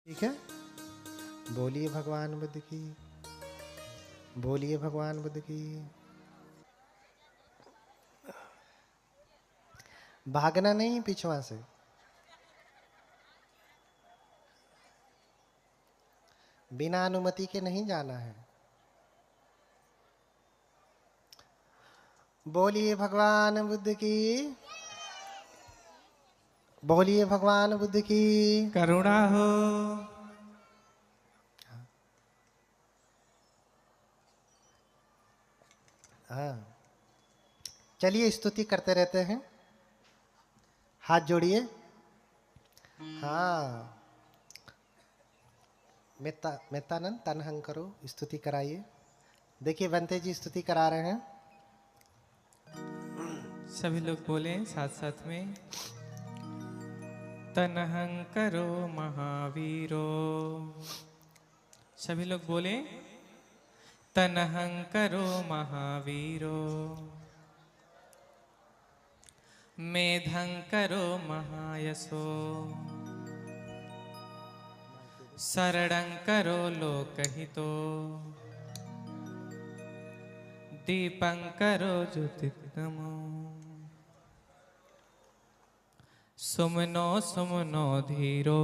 ठीक है। बोलिए भगवान बुद्ध की, बोलिए भगवान बुद्ध की। भागना नहीं पिछवा से, बिना अनुमति के नहीं जाना है। बोलिए भगवान बुद्ध की, बोलिए भगवान बुद्ध की करुणा हो। हाँ, चलिए स्तुति करते रहते हैं। हाथ जोड़िए। हाँ, मेत्तानंद तनहंग करो, स्तुति कराइए। देखिए बंते जी स्तुति करा रहे हैं। सभी लोग बोले साथ साथ में, तनहं करो महावीरो। सभी लोग बोले, तनहं करो महावीरो, मेधं करो महायशो, शरणं करो लोकहितो, दीपं करो ज्योतिर्गमो। सुमनो सुमनो धीरो,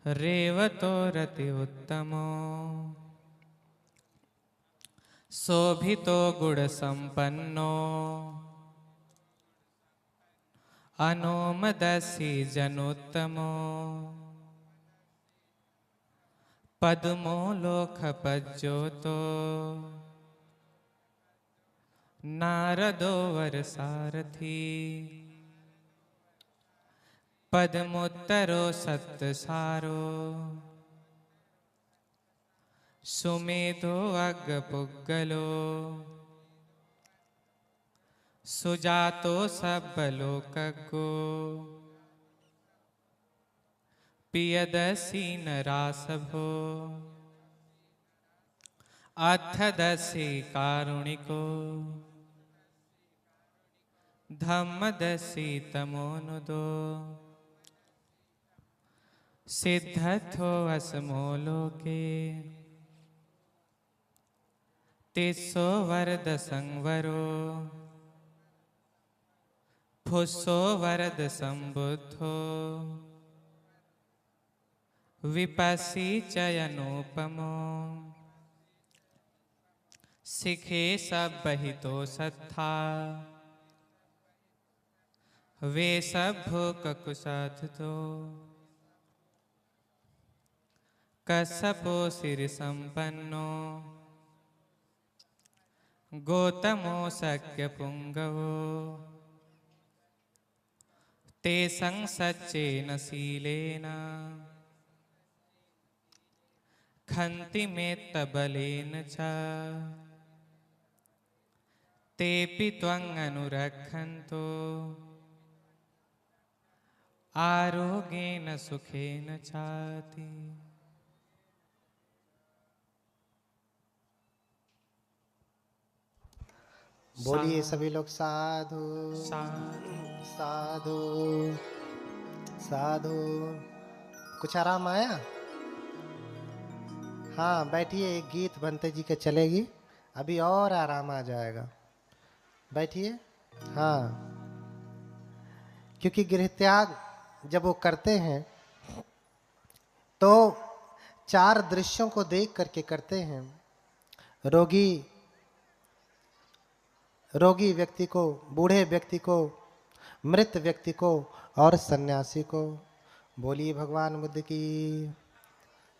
रेवतो रति उत्तमो, शोभितो गुण संपन्नो, अनुमदसी जनुत्तमो, पद्मो लोकपज्योतो, नारदो वरसारथी, पद्मोत्तरो सत्सारो, सुमेधो अग्गपुग्गलो, सुजातो सब्बलोकज्ञो, पियदसि नरासभो, अथदसि कारुणिको, धम्मदसि तमोनुदो, सिद्धथो असमो लोके, तिस्सो वरद संवरो, फुस्सो वरद संबुद्धो, विपस्सी चयनोपमो, सिखे सब बहितो सत्था, वे सब भोक कुसाधतो, कश्यपो सिर संपन्नो, गौतमो शक्य पुंगवो, तेसं सच्चेन शीलेन, खन्ति मेत्तबलेन च, तेऽपि त्वं अनुरक्षन्तो, आरोग्येन सुखेन चाति। बोलिए सभी लोग साधु साधु साधु साधु। कुछ आराम आया? हाँ बैठिए, एक गीत बंते जी के चलेगी, अभी और आराम आ जाएगा। बैठिए। हाँ, क्योंकि गृह त्याग जब वो करते हैं तो 4 दृश्यों को देख करके करते हैं। रोगी व्यक्ति को, बूढ़े व्यक्ति को, मृत व्यक्ति को और सन्यासी को। बोलिए भगवान बुद्ध की,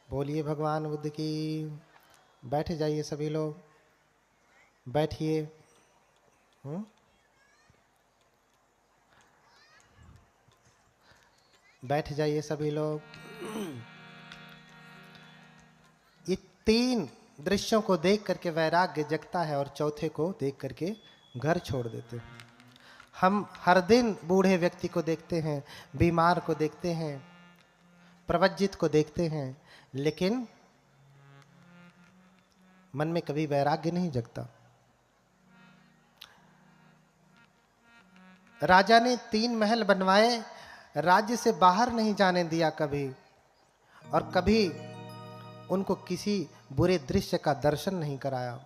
बोलिए भगवान बुद्ध की। बैठ जाइए सभी लोग, बैठिए। बैठ जाइए सभी लोग। ये 3 दृश्यों को देख करके वैराग्य जगता है और चौथे को देख करके घर छोड़ देते हैं। हम हर दिन बूढ़े व्यक्ति को देखते हैं, बीमार को देखते हैं, प्रवज्जित को देखते हैं, लेकिन मन में कभी वैराग्य नहीं जगता। राजा ने 3 महल बनवाए, राज्य से बाहर नहीं जाने दिया कभी, और कभी उनको किसी बुरे दृश्य का दर्शन नहीं कराया।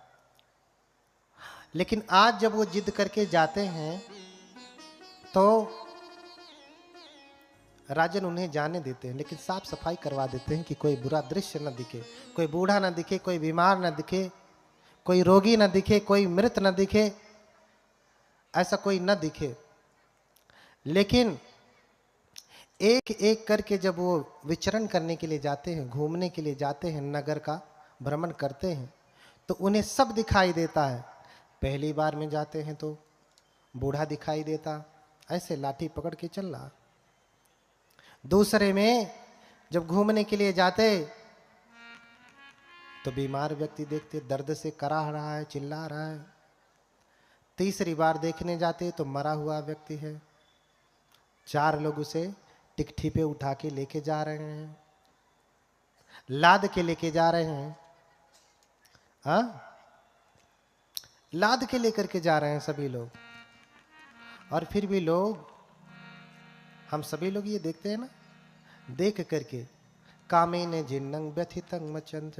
लेकिन आज जब वो जिद करके जाते हैं तो राजन उन्हें जाने देते हैं, लेकिन साफ सफाई करवा देते हैं कि कोई बुरा दृश्य न दिखे, कोई बूढ़ा न दिखे, कोई बीमार न दिखे, कोई रोगी न दिखे, कोई मृत न दिखे, ऐसा कोई न दिखे। लेकिन एक एक करके जब वो विचरण करने के लिए जाते हैं, घूमने के लिए जाते हैं, नगर का भ्रमण करते हैं, तो उन्हें सब दिखाई देता है। पहली बार में जाते हैं तो बूढ़ा दिखाई देता, ऐसे लाठी पकड़ के चल रहा। दूसरे में जब घूमने के लिए जाते तो बीमार व्यक्ति देखते, दर्द से कराह रहा है, चिल्ला रहा है। तीसरी बार देखने जाते तो मरा हुआ व्यक्ति है, 4 लोग उसे टिकठी पे उठा के लेके जा रहे हैं, लाद के लेके जा रहे हैं। हाँ, लाद के लेकर के जा रहे हैं सभी लोग। और फिर भी लोग, हम सभी लोग ये देखते हैं ना, देख करके कामेन जिन्नं व्यथितं मचंत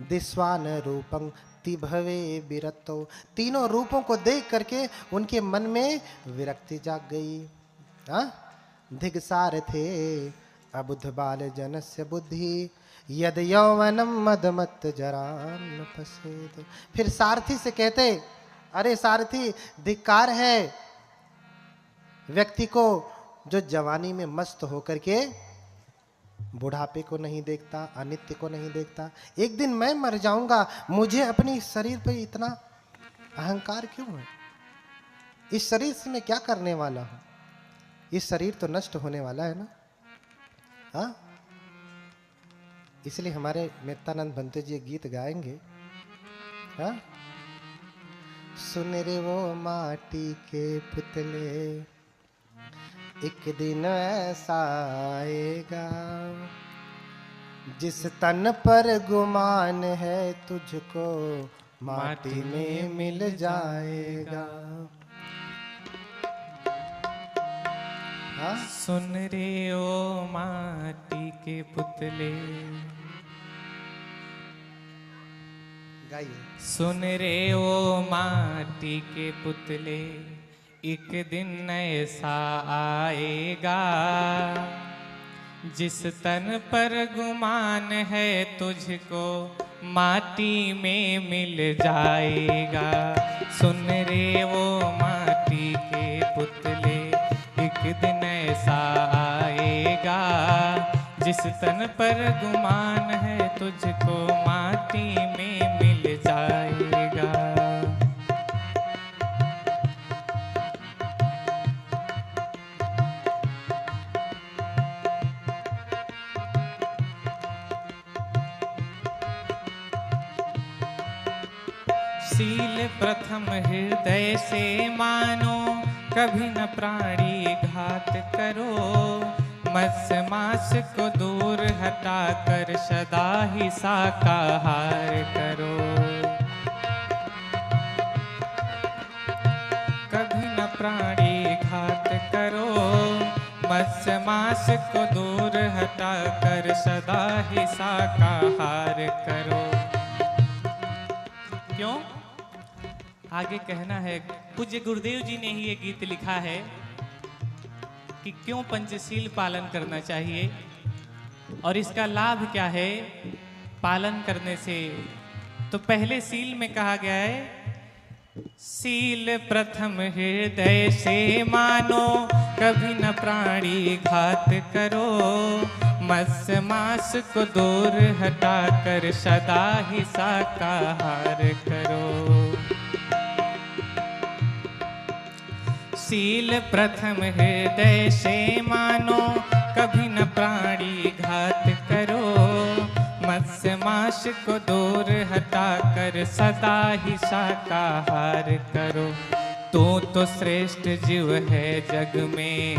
दिस्वान रूपं तिभवे विरतो, तीनों रूपों को देख करके उनके मन में विरक्ति जाग गई। हाँ, धिगसार थे अबुध बाल जनस्य बुद्धि यद यौवनम मदमत जरान पसेद। फिर सारथी से कहते, अरे सारथी, धिक्कार है व्यक्ति को जो जवानी में मस्त होकर के बुढ़ापे को नहीं देखता, अनित्य को नहीं देखता। एक दिन मैं मर जाऊंगा, मुझे अपनी शरीर पे इतना अहंकार क्यों है? इस शरीर से मैं क्या करने वाला हूं? इस शरीर तो नष्ट होने वाला है ना। हाँ, इसलिए हमारे मेहतानंद भंते जी गीत गाएंगे। हाँ, सुन रे वो माटी के पुतले, एक दिन ऐसा आएगा जिस तन पर गुमान है तुझको माटी में मिल जाएगा। हाँ? सुन रे ओ माटी के पुतले, गाइए। सुन रे ओ माटी के पुतले, एक दिन ऐसा आएगा जिस तन पर गुमान है तुझको माटी में मिल जाएगा। सुन रे वो माटी के पुतले, एक दिन ऐसा आएगा जिस तन पर गुमान है तुझको माटी में मिल जाएगा। शील प्रथम हृदय से मानो, कभी न प्राणी घात करो। मत्स्य मांस को दूर हटा कर सदा ही शाकाहार करो। कभी न प्राणी घात करो, मत्स्य मांस को दूर हटा कर सदा ही शाकाहार करो। क्यों? आगे कहना है, पूज्य गुरुदेव जी ने ही ये गीत लिखा है कि क्यों पंचशील पालन करना चाहिए और इसका लाभ क्या है पालन करने से। तो पहले सील में कहा गया है, सील प्रथम हृदय से मानो, कभी न प्राणी घात करो। मत्स्य मांस को दूर हटा कर सदा ही शाकाहार करो। सील प्रथम हृदय से मानो, कभी न प्राणी घात करो। मत्स्य मांस को दूर हटा कर सदा ही शाकाहार करो। तू तो श्रेष्ठ जीव है जग में,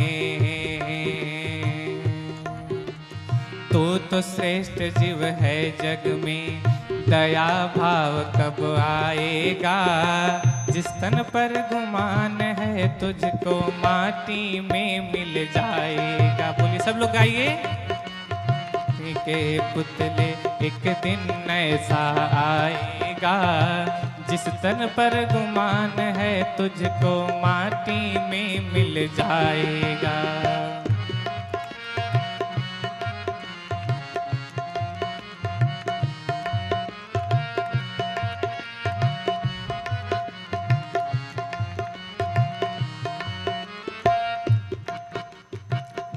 तू तो श्रेष्ठ जीव है जग में। दया भाव कब आएगा जिस तन पर गुमान है तुझको माटी में मिल जाएगा। बोलिए सब लोग गाइए। के पुतले एक दिन ऐसा आएगा, जिस तन पर गुमान है तुझको माटी में मिल जाएगा।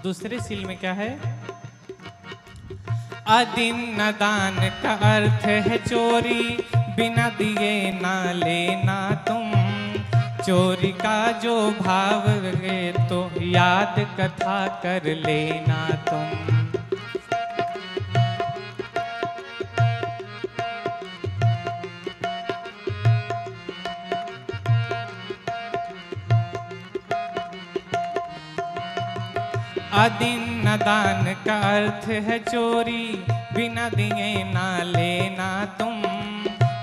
दूसरे सील में क्या है? अदीन न दान का अर्थ है चोरी, बिना दिए ना लेना तुम। चोरी का जो भाव है तो याद कथा कर लेना तुम। अदीन न दान का अर्थ है चोरी, बिना दिए ना लेना तुम।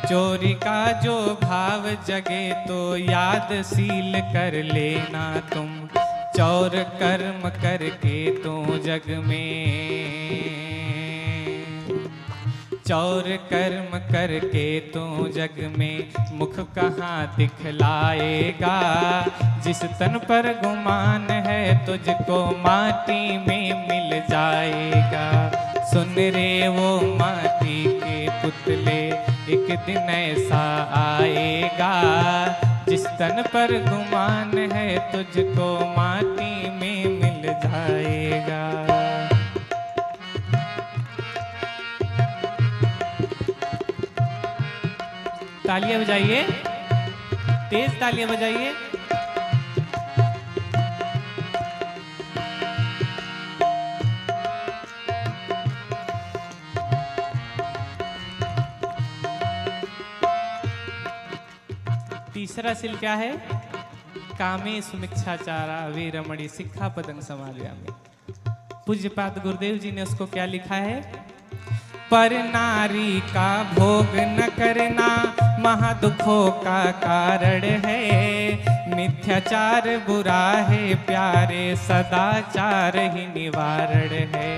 चोरी का जो भाव जगे तो याद सील कर लेना तुम। चौर कर्म करके तू जग में, चौर कर्म करके तू जग में मुख कहाँ दिखलाएगा। जिस तन पर गुमान है तुझको माटी में मिल जाएगा। सुन रे वो माटी के पुतले एक दिन ऐसा आएगा, जिस तन पर गुमान है तुझको माटी में मिल जाएगा। तालियां बजाइए, तेज तालियां बजाइए। तीसरा सील क्या है? कामे सुमिच्छाचारा वीरमणि सिक्खापदं समादयामि। पूज्यपाद गुरुदेव जी ने उसको क्या लिखा है? पर नारी का भोग न करना महादुखों का कारण है। मिथ्याचार बुरा है प्यारे, सदाचार ही निवारण है।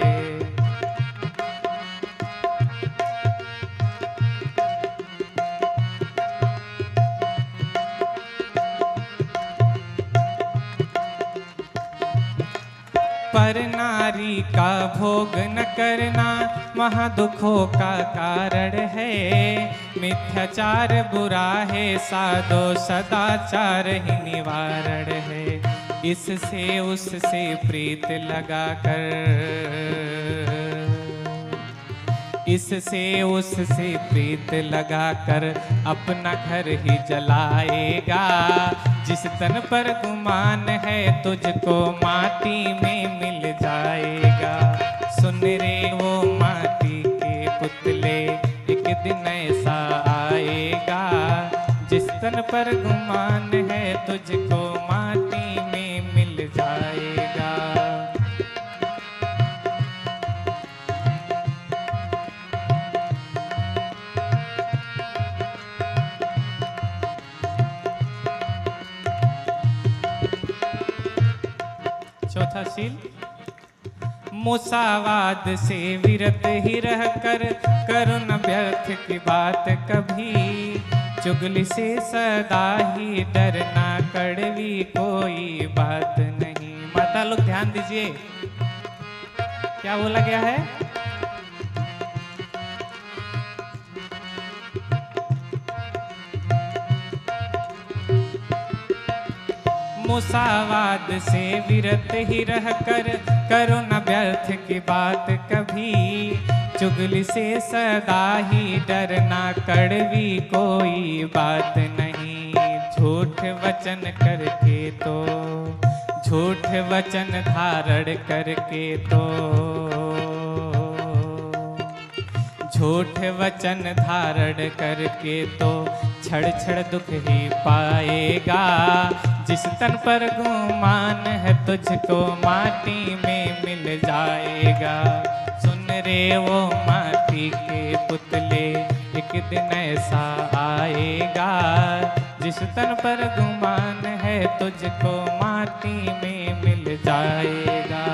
पर नारी का भोग न करना महादुखों का कारण है। मिथ्याचार बुरा है साधो, सदाचार ही निवारण है। इससे उससे प्रीत लगा कर, इससे उससे प्रीत लगा कर अपना घर ही जलाएगा। जिस तन पर गुमान है तुझको माटी में मिल जाएगा। सुन रे वो माटी के पुतले एक दिन ऐसा आएगा, जिस तन पर गुमान है तुझको माटी में मिल जाएगा। चौथा सील, मुसावाद से विरत ही रह कर करो न व्यर्थ की बात कभी। चुगली से सदा ही डरना, कड़वी कोई बात नहीं। माता लोग ध्यान दीजिए, क्या बोला गया है? मुसावाद से विरत ही रह कर करो न व्यर्थ की बात कभी। चुगली से सदा ही डरना, कड़वी कोई बात नहीं। झूठ वचन करके तो, झूठ वचन धारण करके तो, झूठ वचन धारण करके तो छड़ छड़ दुख ही पाएगा। जिस तन पर गुमान है तुझको माटी में मिल जाएगा। सुन रे वो माटी के पुतले एक दिन ऐसा आएगा, जिस तन पर गुमान है तुझको माटी में मिल जाएगा।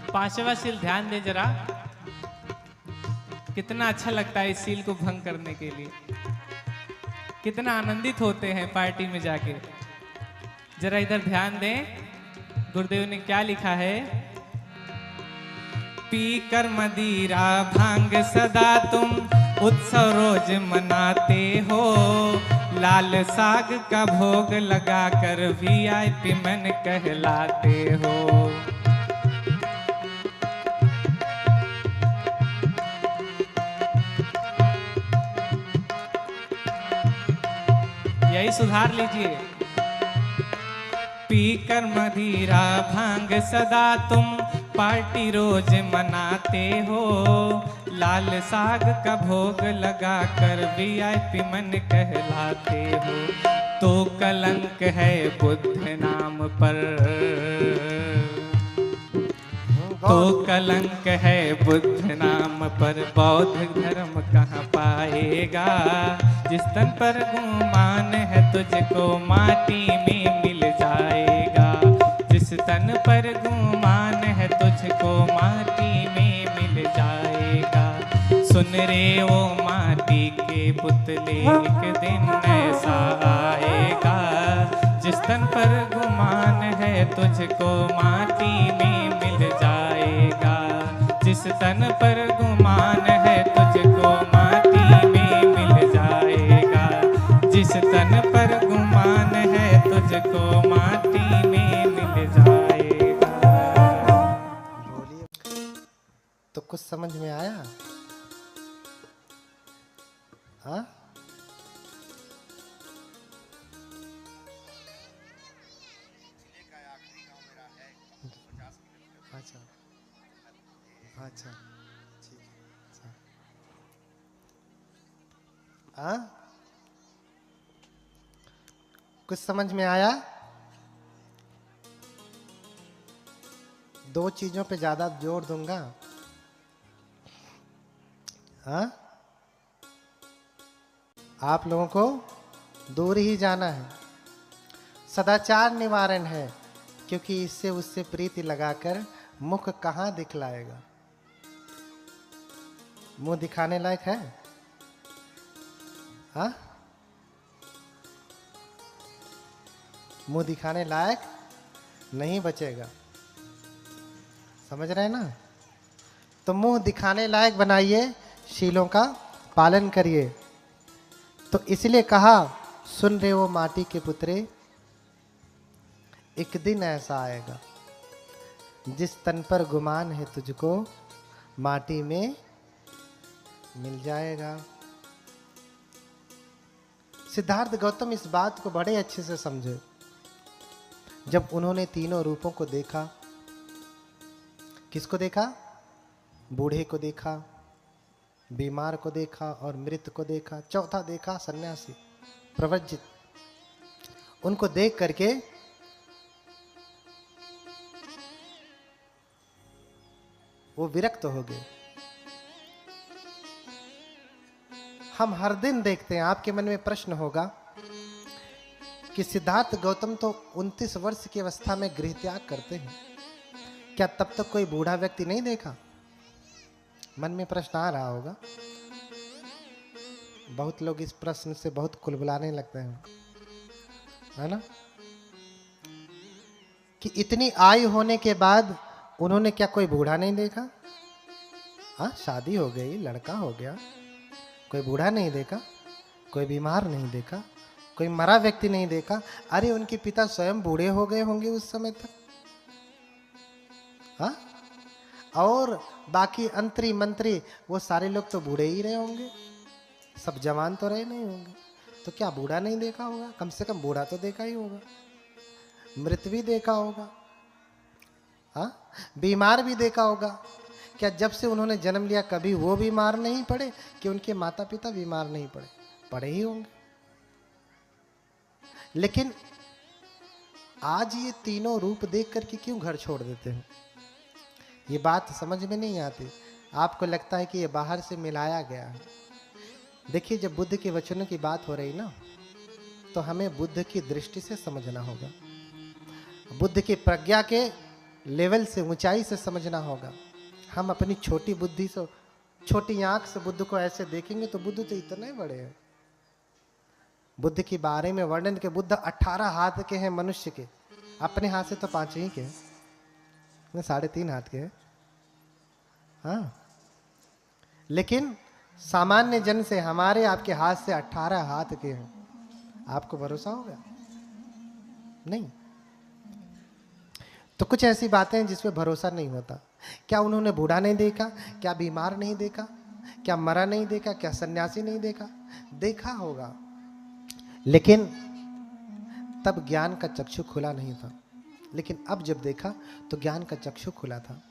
पांचवा सील ध्यान दे जरा, कितना अच्छा लगता है इस सील को भंग करने के लिए, कितना आनंदित होते हैं पार्टी में जाके। जरा इधर ध्यान दें, गुरुदेव ने क्या लिखा है। पी कर मदिरा भांग सदा तुम उत्सव रोज मनाते हो, लाल साग का भोग लगा कर VIP मन कहलाते हो। यही सुधार लीजिए। पी कर मदिरा भांग सदा तुम पार्टी रोज मनाते हो, लाल साग का भोग लगा कर VIP मन कहलाते हो। तो कलंक है बुद्ध नाम पर, तो कलंक है बुद्ध नाम पर, बौद्ध धर्म कहाँ पाएगा। जिस तन पर गुमान है तुझको माटी में मिल जाएगा। जिस तन पर गुमान है तुझको माटी में मिल जाएगा। सुन रे ओ माटी के पुतले एक दिन ऐसा आएगा। जिस तन पर गुमान है तुझको माटी में मिल जाएगा। जिस तन पर गुमान है तुझको माटी में मिल जाएगा। जिस तन पर गुमान है तुझको माटी में मिल जाएगा। बोलिए, तो कुछ समझ में आया? हाँ, अच्छा अच्छा, ठीक है, अच्छा। हाँ, कुछ समझ में आया? दो चीजों पे ज्यादा जोर दूंगा। हाँ, आप लोगों को दूर ही जाना है। सदाचार निवारण है, क्योंकि इससे उससे प्रीति लगाकर मुख कहाँ दिखलाएगा। मुंह दिखाने लायक है? हाँ, मुंह दिखाने लायक नहीं बचेगा। समझ रहे हैं ना? तो मुंह दिखाने लायक बनाइए, शीलों का पालन करिए। तो इसलिए कहा, सुन रहे वो माटी के पुत्रे, एक दिन ऐसा आएगा जिस तन पर गुमान है तुझको माटी में मिल जाएगा। सिद्धार्थ गौतम इस बात को बड़े अच्छे से समझे। जब उन्होंने तीनों रूपों को देखा, किसको देखा? बूढ़े को देखा, बीमार को देखा और मृत को देखा, चौथा देखा सन्यासी प्रवज्जित। उनको देख करके वो विरक्त हो गए। हम हर दिन देखते हैं, आपके मन में प्रश्न होगा कि सिद्धार्थ गौतम तो 29 वर्ष की अवस्था में गृह त्याग करते हैं, क्या तब तक कोई बूढ़ा व्यक्ति नहीं देखा? मन में प्रश्न आ रहा होगा। बहुत लोग इस प्रश्न से बहुत कुलबुलाने लगते हैं, है ना? कि इतनी आयु होने के बाद उन्होंने क्या कोई बूढ़ा नहीं देखा? हाँ, शादी हो गई, लड़का हो गया, कोई बूढ़ा नहीं देखा, कोई बीमार नहीं देखा, कोई मरा व्यक्ति नहीं देखा। अरे उनके पिता स्वयं बूढ़े हो गए होंगे उस समय तक। हाँ, और बाकी अंतरी मंत्री वो सारे लोग तो बूढ़े ही रहे होंगे, सब जवान तो रहे नहीं होंगे। तो क्या बूढ़ा नहीं देखा होगा? कम से कम बूढ़ा तो देखा ही होगा, मृत भी देखा होगा, हाँ, बीमार भी देखा होगा। क्या जब से उन्होंने जन्म लिया कभी वो बीमार नहीं पड़े कि उनके माता पिता बीमार नहीं पड़े? पड़े ही होंगे। लेकिन आज ये तीनों रूप देख करके क्यों घर छोड़ देते हैं? ये बात समझ में नहीं आती। आपको लगता है कि ये बाहर से मिलाया गया है। देखिए, जब बुद्ध के वचनों की बात हो रही ना, तो हमें बुद्ध की दृष्टि से समझना होगा, बुद्ध की प्रज्ञा के लेवल से, ऊंचाई से समझना होगा। हम अपनी छोटी बुद्धि से, छोटी आंख से बुद्ध को ऐसे देखेंगे तो बुद्ध तो इतने बड़े हैं। बुद्ध के बारे में वर्णन के बुद्ध 18 हाथ के हैं मनुष्य के, अपने हाथ से तो 5 ही के हैं, 3.5 हाथ के हैं। हाँ, लेकिन सामान्य जन से, हमारे आपके हाथ से 18 हाथ के हैं। आपको भरोसा होगा? नहीं। तो कुछ ऐसी बातें हैं जिस पे भरोसा नहीं होता। क्या उन्होंने बूढ़ा नहीं देखा? क्या बीमार नहीं देखा? क्या मरा नहीं देखा? क्या सन्यासी नहीं देखा? देखा होगा, लेकिन तब ज्ञान का चक्षु खुला नहीं था। लेकिन अब जब देखा तो ज्ञान का चक्षु खुला था।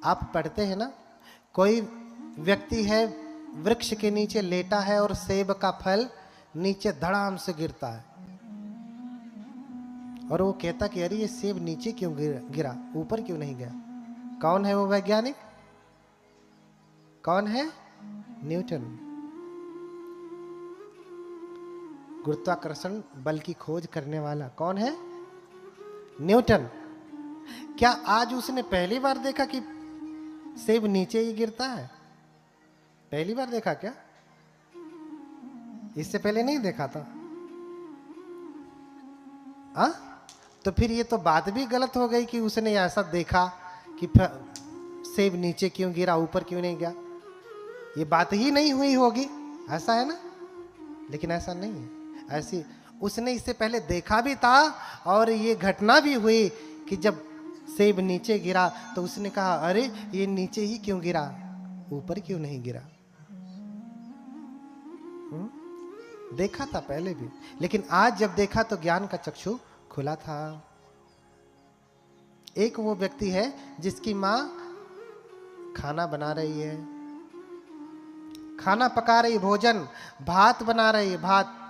आप पढ़ते हैं ना, कोई व्यक्ति है वृक्ष के नीचे लेटा है और सेब का फल नीचे धड़ाम से गिरता है, और वो कहता कि अरे ये सेब नीचे क्यों गिरा, ऊपर क्यों नहीं गया? कौन है वो वैज्ञानिक? कौन है? न्यूटन। गुरुत्वाकर्षण बल की खोज करने वाला कौन है? न्यूटन। क्या आज उसने पहली बार देखा कि सेब नीचे ही गिरता है? पहली बार देखा क्या? इससे पहले नहीं देखा था? आ? तो फिर ये तो बात भी गलत हो गई कि उसने ऐसा देखा कि सेब नीचे क्यों गिरा, ऊपर क्यों नहीं गया। ये बात ही नहीं हुई होगी, ऐसा है ना? लेकिन ऐसा नहीं है। ऐसी उसने इससे पहले देखा भी था, और ये घटना भी हुई कि जब सेब नीचे गिरा तो उसने कहा अरे ये नीचे ही क्यों गिरा, ऊपर क्यों नहीं गिरा। देखा था पहले भी, लेकिन आज जब देखा तो ज्ञान का चक्षु खुला था। एक वो व्यक्ति है जिसकी माँ खाना बना रही है, खाना पका रही, भोजन, भात बना रही है, भात,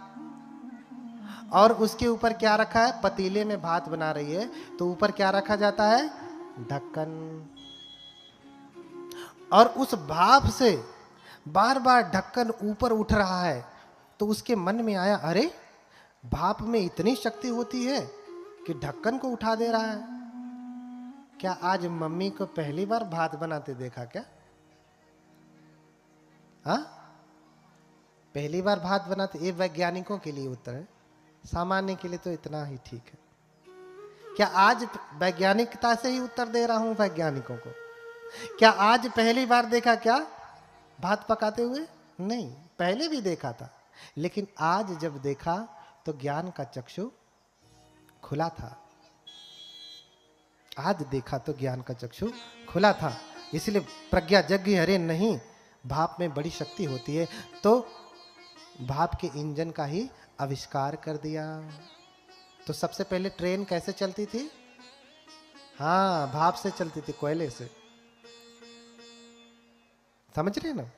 और उसके ऊपर क्या रखा है? पतीले में भात बना रही है तो ऊपर क्या रखा जाता है? ढक्कन। और उस भाप से बार बार ढक्कन ऊपर उठ रहा है, तो उसके मन में आया अरे भाप में इतनी शक्ति होती है कि ढक्कन को उठा दे रहा है। क्या आज मम्मी को पहली बार भात बनाते देखा क्या? हाँ, पहली बार भात बनाते? ये वैज्ञानिकों के लिए उत्तर है, सामान्य के लिए तो इतना ही ठीक है। क्या आज वैज्ञानिकता से ही उत्तर दे रहा हूं वैज्ञानिकों को? क्या आज पहली बार देखा क्या भात पकाते हुए? नहीं, पहले भी देखा था, लेकिन आज जब देखा तो ज्ञान का चक्षु खुला था। आज देखा तो ज्ञान का चक्षु खुला था, इसलिए प्रज्ञा जगी अरे नहीं, भाप में बड़ी शक्ति होती है, तो भाप के इंजन का ही आविष्कार कर दिया। तो सबसे पहले ट्रेन कैसे चलती थी? हाँ, भाप से चलती थी, कोयले से। समझ रहे ना?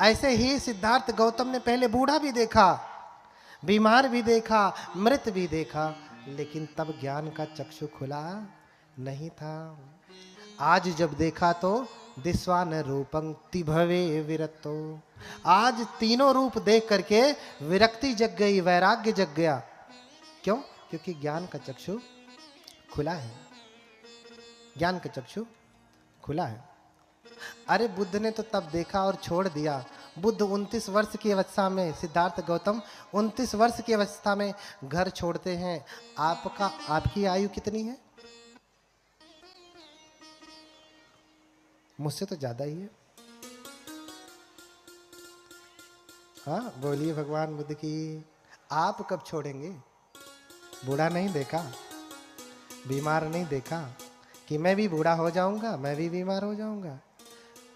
ऐसे ही सिद्धार्थ गौतम ने पहले बूढ़ा भी देखा, बीमार भी देखा, मृत भी देखा, लेकिन तब ज्ञान का चक्षु खुला नहीं था। आज जब देखा तो दिस्वा न रूपं तिभवे विरक्तो। आज तीनों रूप देख करके विरक्ति जग गई, वैराग्य जग गया। क्यों? क्योंकि ज्ञान का चक्षु खुला है। ज्ञान का चक्षु खुला है। अरे बुद्ध ने तो तब देखा और छोड़ दिया। बुद्ध 29 वर्ष की अवस्था में, सिद्धार्थ गौतम 29 वर्ष की अवस्था में घर छोड़ते हैं। आपकी आयु कितनी है? मुझसे तो ज्यादा ही है। हाँ, बोलिए भगवान बुद्ध की। आप कब छोड़ेंगे? बूढ़ा नहीं देखा, बीमार नहीं देखा कि मैं भी बूढ़ा हो जाऊंगा, मैं भी बीमार हो जाऊंगा।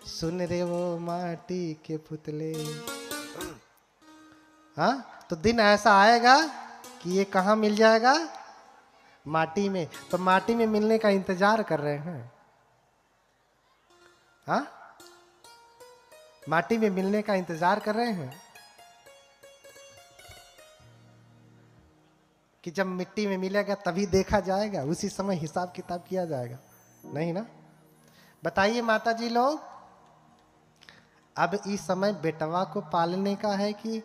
सुन रे वो माटी के पुतले। हाँ, तो दिन ऐसा आएगा कि ये कहाँ मिल जाएगा? माटी में। तो माटी में मिलने का इंतजार कर रहे हैं। हाँ, माटी में मिलने का इंतजार कर रहे हैं। कि जब मिट्टी में मिलेगा तभी देखा जाएगा, उसी समय हिसाब किताब किया जाएगा? नहीं ना। बताइए माता जी लोग, अब इस समय बेटवा को पालने का है कि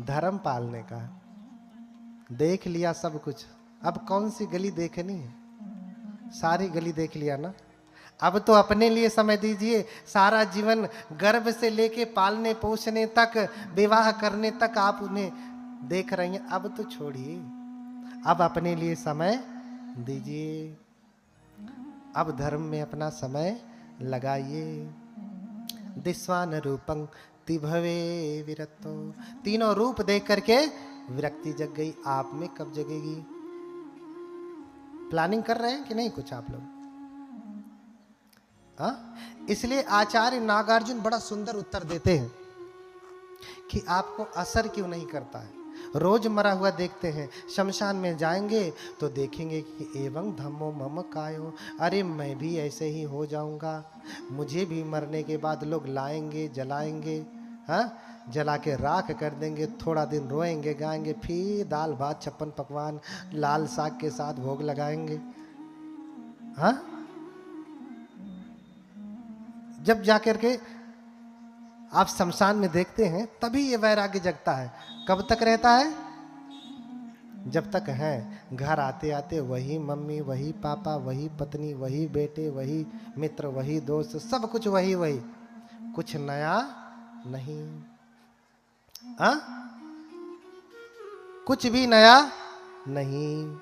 धर्म पालने का है? देख लिया सब कुछ, अब कौन सी गली देखनी है? सारी गली देख लिया ना। अब तो अपने लिए समय दीजिए। सारा जीवन गर्भ से लेके पालने पोषने तक, विवाह करने तक आप उन्हें देख रही हैं, अब तो छोड़िए, अब अपने लिए समय दीजिए, अब धर्म में अपना समय लगाइए। दिस्वान रूपं तिभवे विरक्तो, तीनों रूप देख करके विरक्ति जग गई। आप में कब जगेगी? प्लानिंग कर रहे हैं कि नहीं कुछ आप लोग? इसलिए आचार्य नागार्जुन बड़ा सुंदर उत्तर देते हैं कि आपको असर क्यों नहीं करता है। रोज मरा हुआ देखते हैं, शमशान में जाएंगे तो देखेंगे कि एवं धम्मो मम कायो, अरे मैं भी ऐसे ही हो जाऊंगा, मुझे भी मरने के बाद लोग लाएंगे, जलाएंगे, जला के राख कर देंगे, थोड़ा दिन रोएंगे गाएंगे, फिर दाल भात 56 पकवान लाल साग के साथ भोग लगाएंगे। जब जाकर के आप शमशान में देखते हैं तभी ये वैराग्य जगता है। कब तक रहता है? जब तक है। घर आते आते वही मम्मी, वही पापा, वही पत्नी, वही बेटे, वही मित्र, वही दोस्त, सब कुछ वही वही, कुछ नया नहीं। कुछ भी नया नहीं।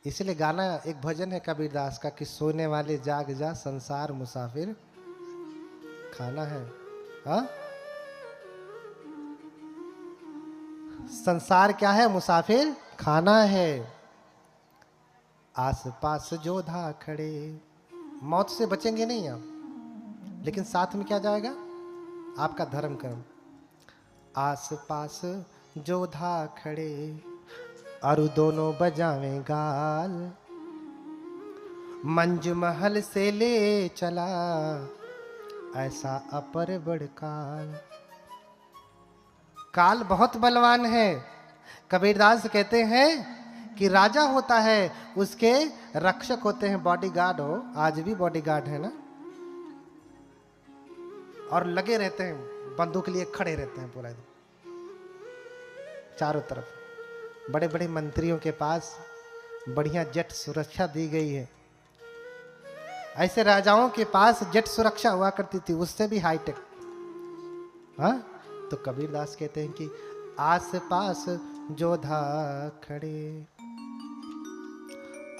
इसलिए गाना, एक भजन है कबीरदास का कि सोने वाले जाग जा, संसार मुसाफिर खाना है। संसार क्या है? मुसाफिर खाना है। आसपास जोधा खड़े, मौत से बचेंगे नहीं आप, लेकिन साथ में क्या जाएगा? आपका धर्म कर्म। आसपास जोधा खड़े और दोनों बजावें गाल, मंज महल से ले चला ऐसा अपर बड़ काल। काल बहुत बलवान है। कबीरदास कहते हैं कि राजा होता है, उसके रक्षक होते हैं बॉडीगार्ड हो, आज भी बॉडीगार्ड है ना, और लगे रहते हैं, बंदूक लिए खड़े रहते हैं पूरा चारों तरफ। बड़े बड़े मंत्रियों के पास बढ़िया जेट सुरक्षा दी गई है। ऐसे राजाओं के पास जेट सुरक्षा हुआ करती थी, उससे भी हाईटेक। तो कबीरदास कहते हैं कि आस पास जोधा खड़े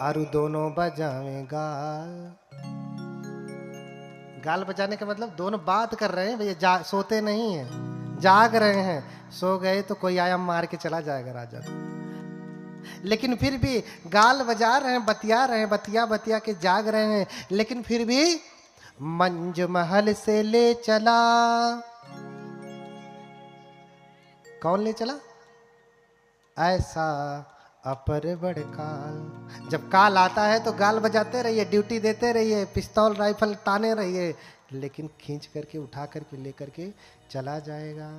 और दोनों बजावें गाल। गाल बजाने का मतलब दोनों बात कर रहे हैं भैया, सोते नहीं हैं, जाग रहे हैं। सो गए तो कोई आया मार के चला जाएगा राजा, लेकिन फिर भी गाल बजा रहे हैं, बतिया रहे हैं, बतिया बतिया के जाग रहे हैं, लेकिन फिर भी मंज महल से ले चला। कौन ले चला? ऐसा अपर बड़ काल। जब काल आता है तो गाल बजाते रहिए, ड्यूटी देते रहिए, पिस्तौल राइफल ताने रहिए, लेकिन खींच करके उठा करके लेकर के चला जाएगा।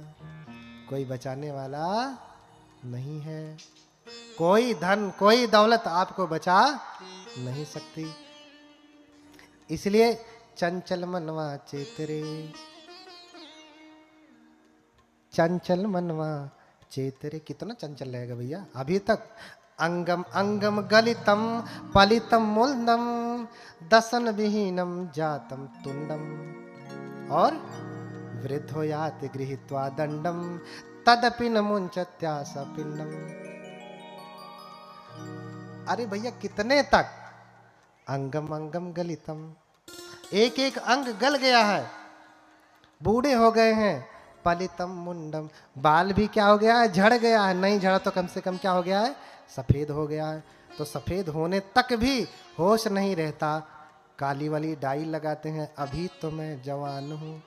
कोई बचाने वाला नहीं है। कोई धन, कोई दौलत आपको बचा नहीं सकती। इसलिए चंचल मनवा चेतरे, चंचल मनवा चेतरे। कितना चंचल रहेगा भैया अभी तक। अंगम अंगम गलितम पलितम मूलदम दसन विहीनम जातम तुंडम और वृद्धो याति गृहीत्वा दंडम तदपि न मुंचत्यास पिंडम। अरे भैया कितने तक? अंगम अंगम गलितम, एक एक अंग गल गया है, बूढ़े हो गए हैं। पलितम मुंडम, बाल भी क्या हो गया है? झड़ गया है। नहीं झड़ा तो कम से कम क्या हो गया है? सफेद हो गया है। तो सफेद होने तक भी होश नहीं रहता, काली वाली डाई लगाते हैं, अभी तो मैं जवान हूं,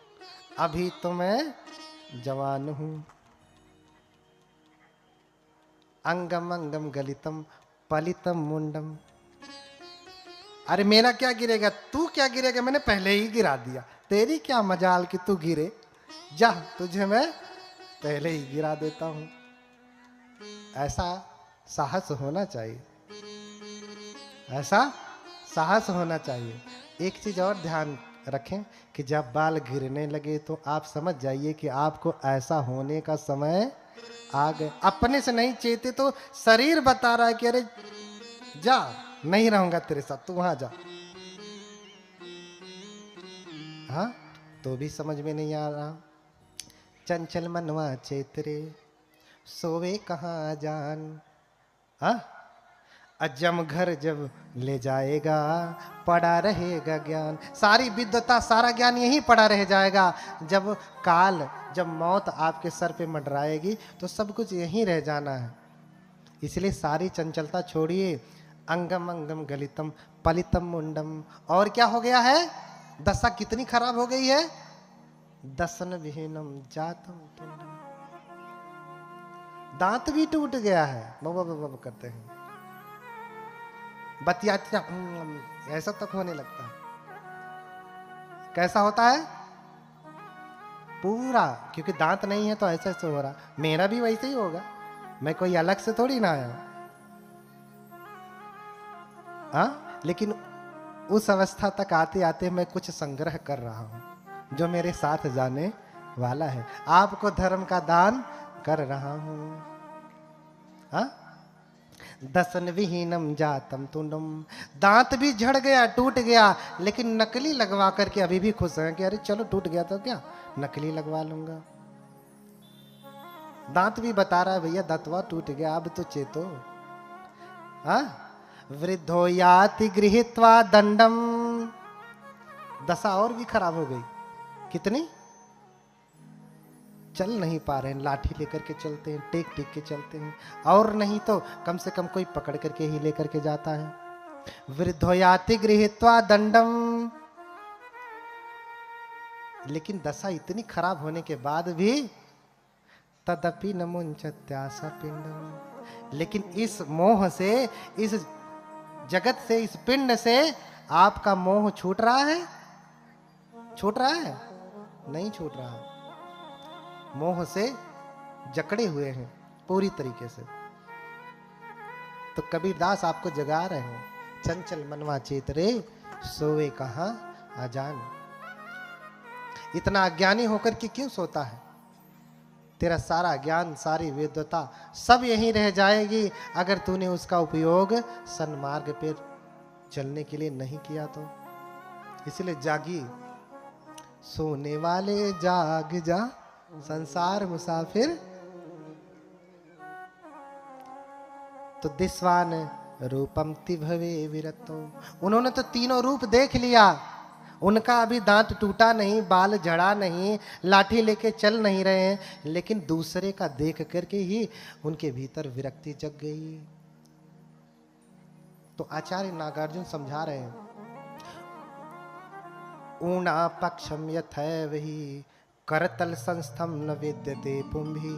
अभी तो मैं जवान हूं। अंगम अंगम गलितम पलितम मुंडम। अरे मेरा क्या गिरेगा? तू क्या गिरेगा? मैंने पहले ही गिरा दिया, तेरी क्या मजाल कि तू गिरे, जा तुझे मैं पहले ही गिरा देता हूं। ऐसा साहस होना चाहिए, ऐसा साहस होना चाहिए। एक चीज और ध्यान रखें कि जब बाल गिरने लगे तो आप समझ जाइए कि आपको ऐसा होने का समय आ गया। अपने से नहीं चेते तो शरीर बता रहा है कि अरे जा, नहीं रहूंगा तेरे साथ, तू वहां जा। हाँ, तो भी समझ में नहीं आ रहा। चंचल मनवा चेतरे, सोवे कहाँ जान। हाँ, अजम घर जब ले जाएगा, पड़ा रहेगा ज्ञान। सारी विद्वता, सारा ज्ञान यहीं पड़ा रह जाएगा। जब काल, जब मौत आपके सर पे मंडराएगी तो सब कुछ यहीं रह जाना है। इसलिए सारी चंचलता छोड़िए। अंगम अंगम गलितम पलितम मुंडम। और क्या हो गया है? दशा कितनी खराब हो गई है? दसन विहीनम जातम तुंडम। दांत भी टूट गया है, बब करते हैं, बतियाते ऐसा तक होने लगता है। कैसा होता है? पूरा, क्योंकि दांत नहीं है तो ऐसा ऐसे हो रहा। मेरा भी वैसे ही होगा, मैं कोई अलग से थोड़ी ना आया। हाँ, लेकिन उस अवस्था तक आते आते मैं कुछ संग्रह कर रहा हूं जो मेरे साथ जाने वाला है। आपको धर्म का दान कर रहा हूं। हाँ, दसन विहीनम जातम तुंडम। दांत भी झड़ गया, टूट गया, लेकिन नकली लगवा करके अभी भी खुश हैं कि अरे चलो टूट गया तो क्या, नकली लगवा लूंगा। दांत भी बता रहा है भैया दांतवा टूट गया, अब तो चेतो। हाँ, वृद्धो याति गृहीत्वा दंडम। दशा और भी खराब हो गई। कितनी? चल नहीं पा रहे हैं, लाठी लेकर के चलते हैं, टेक टेक के चलते हैं, और नहीं तो कम से कम कोई पकड़ करके ही लेकर के जाता है। वृद्धो याति गृहीत्वा दंडम। लेकिन दशा इतनी खराब होने के बाद भी तदपि न मुंचत्यासा पिंडम। लेकिन इस मोह से, इस जगत से, इस पिंड से आपका मोह छूट रहा है? छूट रहा है? नहीं छूट रहा। मोह से जकड़े हुए हैं पूरी तरीके से। तो कबीरदास आपको जगा रहे हैं, चंचल मनवा चेतरे, सोवे कहाँ अजान। इतना अज्ञानी होकर के क्यों सोता है? तेरा सारा ज्ञान, सारी विद्वता सब यहीं रह जाएगी अगर तूने उसका उपयोग सन्मार्ग पे चलने के लिए नहीं किया तो। इसलिए जागी, सोने वाले जाग जा, संसार मुसाफिर। तो दिस्वान रूपम तिभवे विरतो। उन्होंने तो तीनों रूप देख लिया, उनका अभी दांत टूटा नहीं, बाल झड़ा नहीं, लाठी लेके चल नहीं रहे हैं, लेकिन दूसरे का देख करके ही उनके भीतर विरक्ति जग गई। तो आचार्य नागार्जुन समझा रहे हैं, ऊना पक्षम यथैव ही करतल संस्थम न विद्यते पुंभी।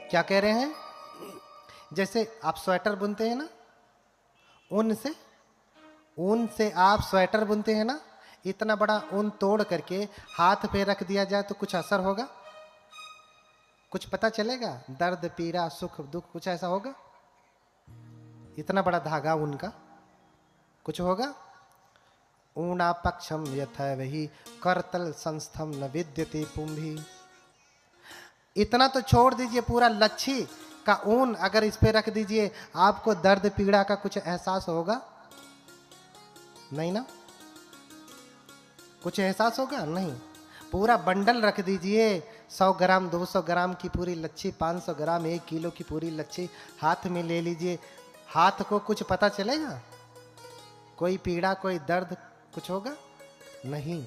क्या कह रहे हैं? जैसे आप स्वेटर बुनते हैं ना, ऊन से आप स्वेटर बुनते हैं ना, इतना बड़ा ऊन तोड़ करके हाथ पे रख दिया जाए तो कुछ असर होगा? कुछ पता चलेगा? दर्द, पीड़ा, सुख, दुख कुछ ऐसा होगा? इतना बड़ा धागा ऊन का, कुछ होगा? ऊना पक्षम यथैव हि करतल संस्थम न विद्यते पुंभी। इतना तो छोड़ दीजिए, पूरा लच्छी का ऊन अगर इस पे रख दीजिए, आपको दर्द पीड़ा का कुछ एहसास होगा? नहीं ना? कुछ एहसास होगा? नहीं। पूरा बंडल रख दीजिए, 100 ग्राम 200 ग्राम की पूरी लच्छी, 500 ग्राम 1 किलो की पूरी लच्छी हाथ में ले लीजिए, हाथ को कुछ पता चलेगा? कोई पीड़ा, कोई दर्द कुछ होगा? नहीं।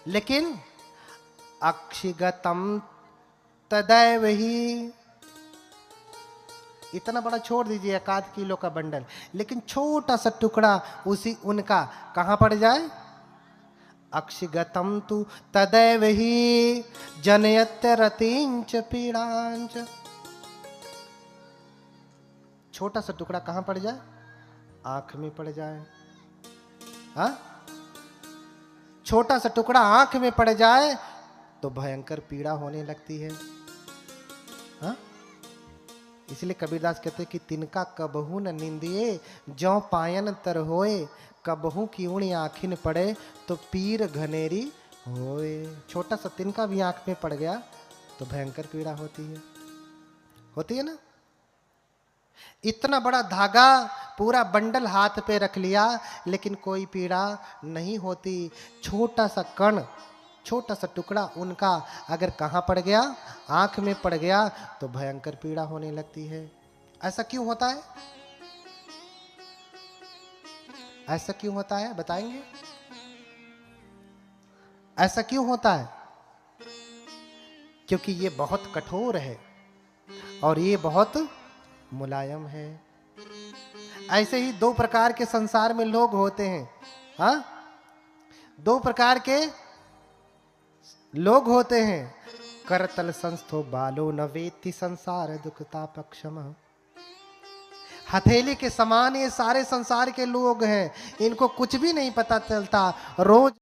लेकिन अक्षिगतम तदैव ही, इतना बड़ा छोड़ दीजिए 1 किलो का बंडल, लेकिन छोटा सा टुकड़ा उसी उनका कहां पड़ जाए? अक्षिगतम तु तदैव ही जनयत्य रतिंच पीड़ांच। छोटा सा टुकड़ा कहां पड़ जाए? आंख में पड़ जाए। हाँ, छोटा सा टुकड़ा आंख में पड़ जाए तो भयंकर पीड़ा होने लगती है। हाँ? इसलिए कबीरदास कहते हैं कि तिनका कबहू न निंदिए, जौ पायन तर होए, कबहू की उणी आँखिन पड़े, तो पीर घनेरी होए। छोटा सा तिनका भी आंख में पड़ गया तो भयंकर पीड़ा होती है ना। इतना बड़ा धागा पूरा बंडल हाथ पे रख लिया लेकिन कोई पीड़ा नहीं होती। छोटा सा कण, छोटा सा टुकड़ा उनका अगर कहाँ पड़ गया, आंख में पड़ गया तो भयंकर पीड़ा होने लगती है। ऐसा क्यों होता है? ऐसा क्यों होता है बताएंगे? ऐसा क्यों होता है? क्योंकि ये बहुत कठोर है और ये बहुत मुलायम है। ऐसे ही दो प्रकार के संसार में लोग होते हैं। हाँ, दो प्रकार के लोग होते हैं। करतल संस्थो बालो न वेत्ति संसार दुखता पक्षम। हथेली के समान ये सारे संसार के लोग हैं, इनको कुछ भी नहीं पता चलता। रोज